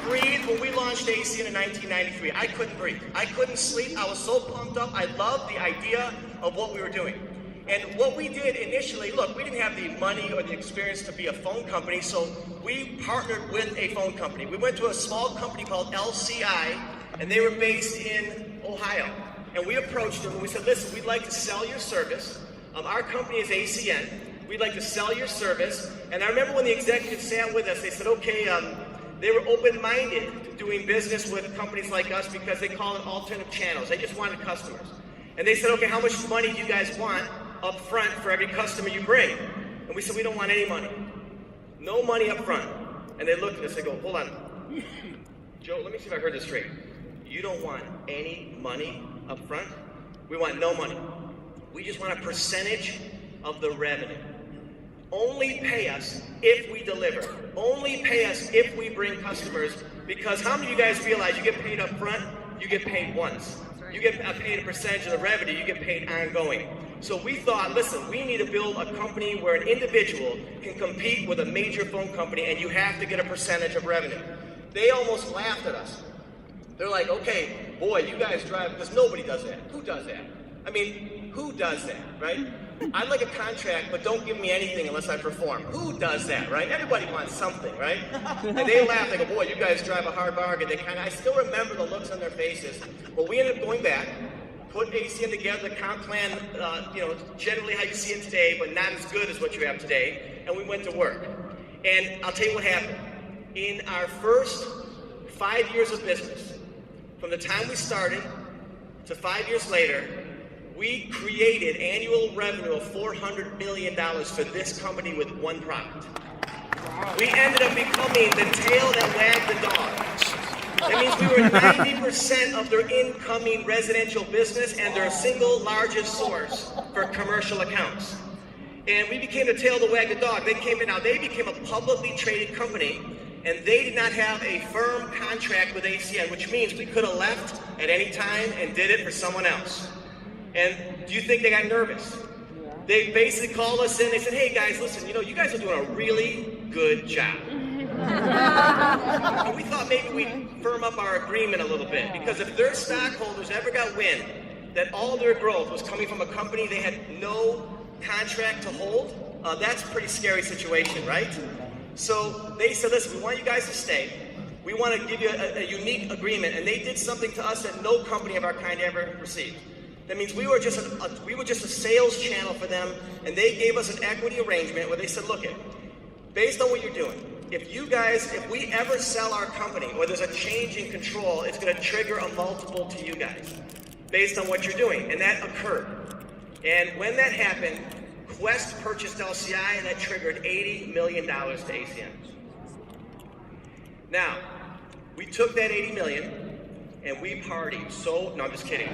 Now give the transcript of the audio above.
breathe when we launched ACN in 1993. I couldn't breathe. I couldn't sleep. I was so pumped up. I loved the idea of what we were doing. And what we did initially, look, we didn't have the money or the experience to be a phone company, so we partnered with a phone company. We went to a small company called LCI, and they were based in Ohio. And we approached them and we said, listen, we'd like to sell your service. Our company is ACN. We'd like to sell your service. And I remember when the executives sat with us, they said, okay, they were open-minded to doing business with companies like us because they call it alternative channels. They just wanted customers. And they said, okay, how much money do you guys want up front for every customer you bring? And we said, we don't want any money. No money up front. And they looked at us, they go, hold on. Joe, let me see if I heard this straight. You don't want any money up front? We want no money. We just want a percentage of the revenue. Only pay us if we deliver. Only pay us if we bring customers, because how many of you guys realize you get paid up front, you get paid once. You get paid a percentage of the revenue, you get paid ongoing. So we thought, listen, we need to build a company where an individual can compete with a major phone company and you have to get a percentage of revenue. They almost laughed at us. They're like, okay, boy, you guys drive, because nobody does that. Who does that? I mean, who does that, right? I'd like a contract, but don't give me anything unless I perform. Who does that, right? Everybody wants something, right? And they laugh, they go, boy, you guys drive a hard bargain. I still remember the looks on their faces. Well, we ended up going back, put ACN together, the comp plan, generally how you see it today, but not as good as what you have today, and we went to work. And I'll tell you what happened. In our first 5 years of business, from the time we started to 5 years later, we created annual revenue of $400 million for this company with one product. Wow. We ended up becoming the tail that wagged the dog. That means we were 90% of their incoming residential business and their single largest source for commercial accounts. And we became the tail that wagged the dog. They came in, now they became a publicly traded company, and they did not have a firm contract with ACN, which means we could have left at any time and did it for someone else. And do you think they got nervous? They basically called us in, they said, hey guys, listen, you guys are doing a really good job. And we thought maybe we'd firm up our agreement a little bit, because if their stockholders ever got wind that all their growth was coming from a company they had no contract to hold, that's a pretty scary situation, right? So they said, listen, we want you guys to stay. We want to give you a unique agreement. And they did something to us that no company of our kind ever received. That means we were just a sales channel for them, and they gave us an equity arrangement where they said, look, based on what you're doing, if we ever sell our company or there's a change in control, it's going to trigger a multiple to you guys based on what you're doing. And that occurred. And when that happened, Quest purchased LCI, and that triggered $80 million to ACN. Now, we took that $80 million and we partied. No, I'm just kidding.